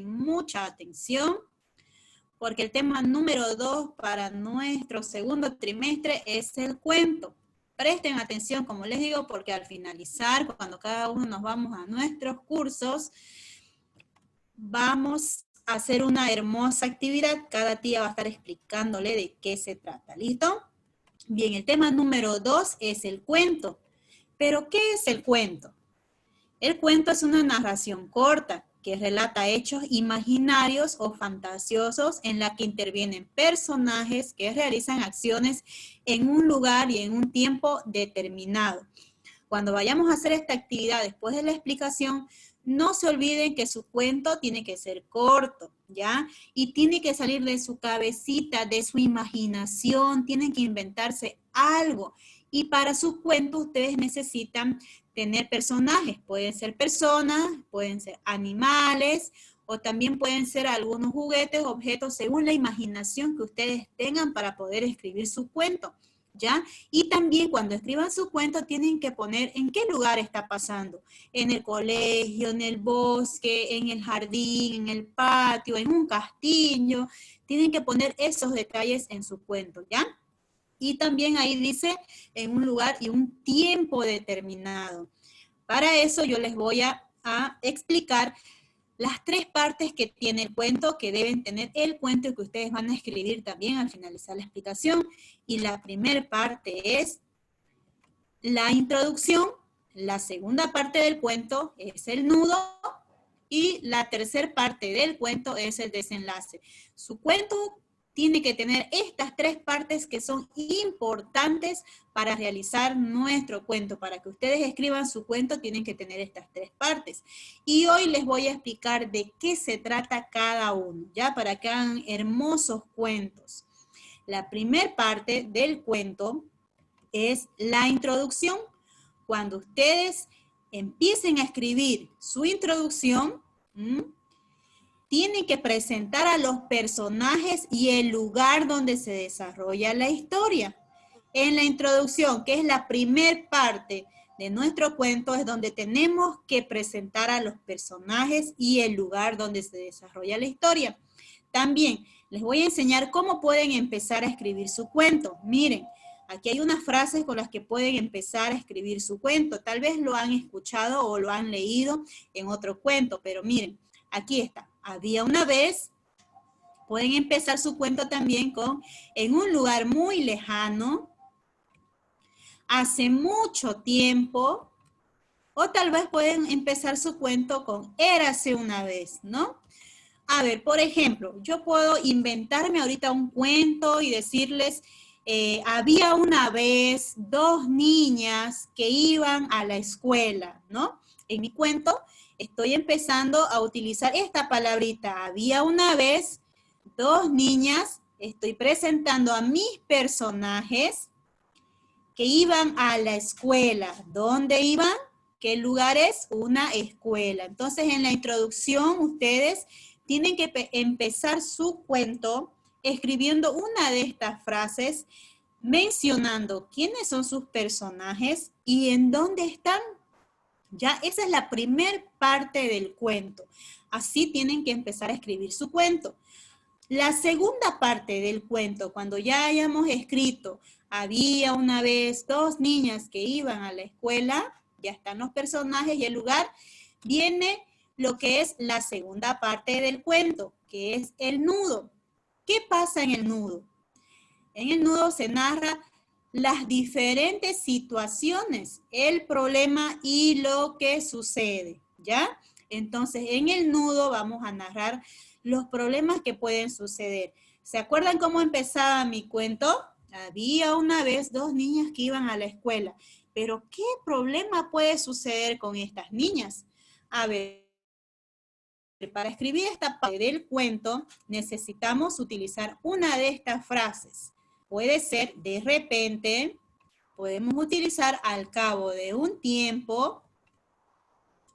mucha atención, porque el tema número 2 para nuestro segundo trimestre es el cuento. Presten atención, como les digo, porque al finalizar, cuando cada uno nos vamos a nuestros cursos, vamos a hacer una hermosa actividad. Cada tía va a estar explicándole de qué se trata. ¿Listo? Bien, el tema número 2 es el cuento. ¿Pero qué es el cuento? El cuento es una narración corta que relata hechos imaginarios o fantasiosos en la que intervienen personajes que realizan acciones en un lugar y en un tiempo determinado. Cuando vayamos a hacer esta actividad después de la explicación, no se olviden que su cuento tiene que ser corto, ¿ya? Y tiene que salir de su cabecita, de su imaginación, tienen que inventarse algo. Y para su cuento ustedes necesitan tener personajes, pueden ser personas, pueden ser animales, o también pueden ser algunos juguetes, objetos, según la imaginación que ustedes tengan para poder escribir su cuento, ¿ya? Y también cuando escriban su cuento tienen que poner en qué lugar está pasando, en el colegio, en el bosque, en el jardín, en el patio, en un castillo, tienen que poner esos detalles en su cuento, ¿ya? Y también ahí dice en un lugar y un tiempo determinado. Para eso yo les voy a explicar las 3 partes que tiene el cuento, que deben tener el cuento y que ustedes van a escribir también al finalizar la explicación. Y la primera parte es la introducción, la segunda parte del cuento es el nudo y la tercera parte del cuento es el desenlace. Su cuento tiene que tener estas 3 partes que son importantes para realizar nuestro cuento. Para que ustedes escriban su cuento tienen que tener estas 3 partes. Y hoy les voy a explicar de qué se trata cada uno, ¿ya? Para que hagan hermosos cuentos. La primera parte del cuento es la introducción. Cuando ustedes empiecen a escribir su introducción, tienen que presentar a los personajes y el lugar donde se desarrolla la historia. En la introducción, que es la primer parte de nuestro cuento, es donde tenemos que presentar a los personajes y el lugar donde se desarrolla la historia. También les voy a enseñar cómo pueden empezar a escribir su cuento. Miren, aquí hay unas frases con las que pueden empezar a escribir su cuento. Tal vez lo han escuchado o lo han leído en otro cuento, pero miren, aquí está. Había una vez, pueden empezar su cuento también con, en un lugar muy lejano, hace mucho tiempo, o tal vez pueden empezar su cuento con, érase una vez, ¿no? A ver, por ejemplo, yo puedo inventarme ahorita un cuento y decirles, había una vez 2 niñas que iban a la escuela, ¿no? En mi cuento estoy empezando a utilizar esta palabrita, había una vez 2 niñas, estoy presentando a mis personajes que iban a la escuela. ¿Dónde iban? ¿Qué lugar es? Una escuela. Entonces, en la introducción, ustedes tienen que empezar su cuento escribiendo una de estas frases, mencionando quiénes son sus personajes y en dónde están. Ya, esa es la primera parte del cuento. Así tienen que empezar a escribir su cuento. La segunda parte del cuento, cuando ya hayamos escrito, había una vez 2 niñas que iban a la escuela, ya están los personajes y el lugar, viene lo que es la segunda parte del cuento, que es el nudo. ¿Qué pasa en el nudo? En el nudo se narra las diferentes situaciones, el problema y lo que sucede, ¿ya? Entonces, en el nudo vamos a narrar los problemas que pueden suceder. ¿Se acuerdan cómo empezaba mi cuento? Había una vez 2 niñas que iban a la escuela, pero ¿qué problema puede suceder con estas niñas? A ver, para escribir esta parte del cuento necesitamos utilizar una de estas frases. Puede ser de repente, podemos utilizar al cabo de un tiempo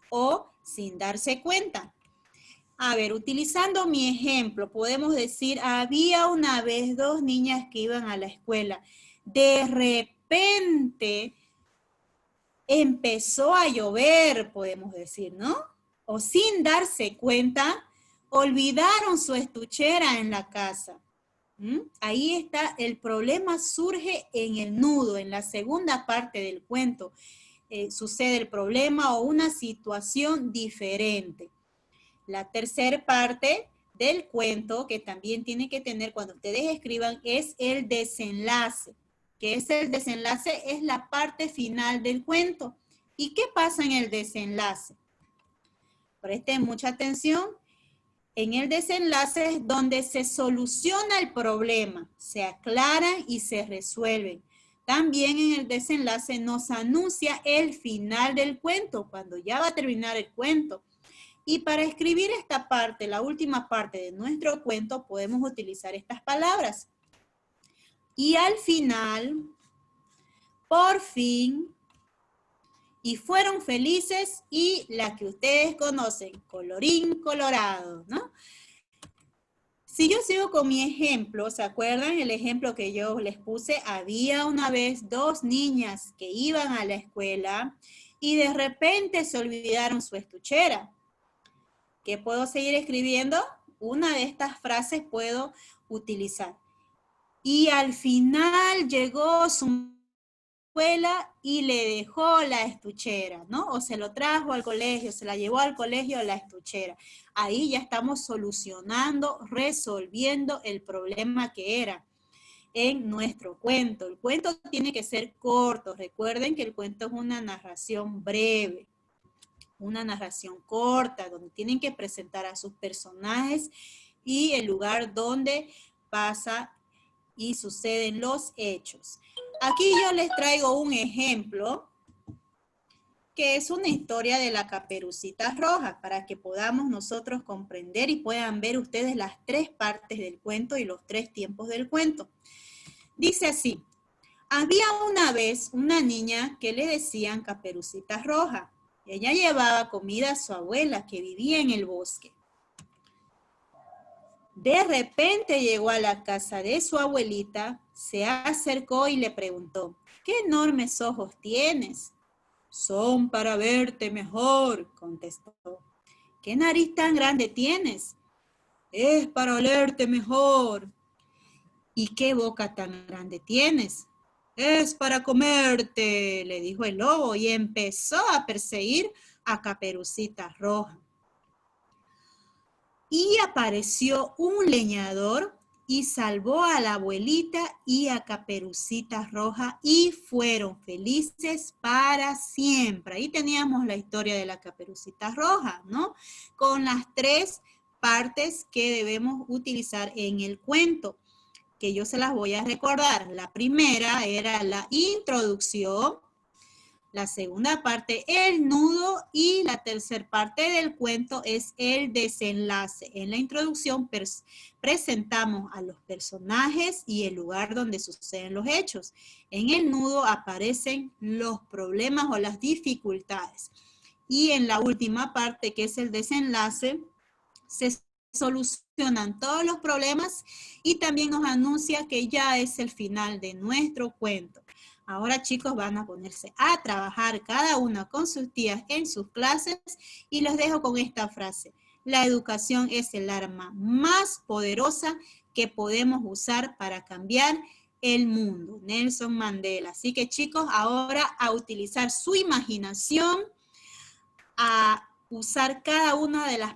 o sin darse cuenta. A ver, utilizando mi ejemplo, podemos decir, había una vez 2 niñas que iban a la escuela. De repente empezó a llover, podemos decir, ¿no? O sin darse cuenta, olvidaron su estuchera en la casa. Ahí está, el problema surge en el nudo, en la segunda parte del cuento. Sucede el problema o una situación diferente. La tercera parte del cuento que también tiene que tener cuando ustedes escriban es el desenlace. ¿Qué es el desenlace? Es la parte final del cuento. ¿Y qué pasa en el desenlace? Presten mucha atención. En el desenlace es donde se soluciona el problema, se aclaran y se resuelven. También en el desenlace nos anuncia el final del cuento, cuando ya va a terminar el cuento. Y para escribir esta parte, la última parte de nuestro cuento, podemos utilizar estas palabras. Y al final, por fin, y fueron felices, y la que ustedes conocen, colorín colorado, ¿no? Si yo sigo con mi ejemplo, ¿se acuerdan el ejemplo que yo les puse? Había una vez dos niñas que iban a la escuela y de repente se olvidaron su estuchera. ¿Qué puedo seguir escribiendo? Una de estas frases puedo utilizar. Y al final llegó su escuela y le dejó la estuchera, ¿no? O se lo trajo al colegio, se la llevó al colegio la estuchera. Ahí ya estamos solucionando, resolviendo el problema que era en nuestro cuento. El cuento tiene que ser corto. Recuerden que el cuento es una narración breve, una narración corta, donde tienen que presentar a sus personajes y el lugar donde pasa y suceden los hechos. Aquí yo les traigo un ejemplo que es una historia de la Caperucita Roja para que podamos nosotros comprender y puedan ver ustedes las tres partes del cuento y los tres tiempos del cuento. Dice así: había una vez una niña que le decían Caperucita Roja. Ella llevaba comida a su abuela que vivía en el bosque. De repente llegó a la casa de su abuelita, se acercó y le preguntó: ¿qué enormes ojos tienes? Son para verte mejor, contestó. ¿Qué nariz tan grande tienes? Es para olerte mejor. ¿Y qué boca tan grande tienes? Es para comerte, le dijo el lobo y empezó a perseguir a Caperucita Roja. Y apareció un leñador y salvó a la abuelita y a Caperucita Roja y fueron felices para siempre. Ahí teníamos la historia de la Caperucita Roja, ¿no? Con las tres partes que debemos utilizar en el cuento, que yo se las voy a recordar. La primera era la introducción. La segunda parte, el nudo, y la tercera parte del cuento es el desenlace. En la introducción presentamos a los personajes y el lugar donde suceden los hechos. En el nudo aparecen los problemas o las dificultades. Y en la última parte, que es el desenlace, se solucionan todos los problemas y también nos anuncia que ya es el final de nuestro cuento. Ahora, chicos, van a ponerse a trabajar cada uno con sus tías en sus clases y los dejo con esta frase: la educación es el arma más poderosa que podemos usar para cambiar el mundo. Nelson Mandela. Así que, chicos, ahora a utilizar su imaginación, a usar cada una de las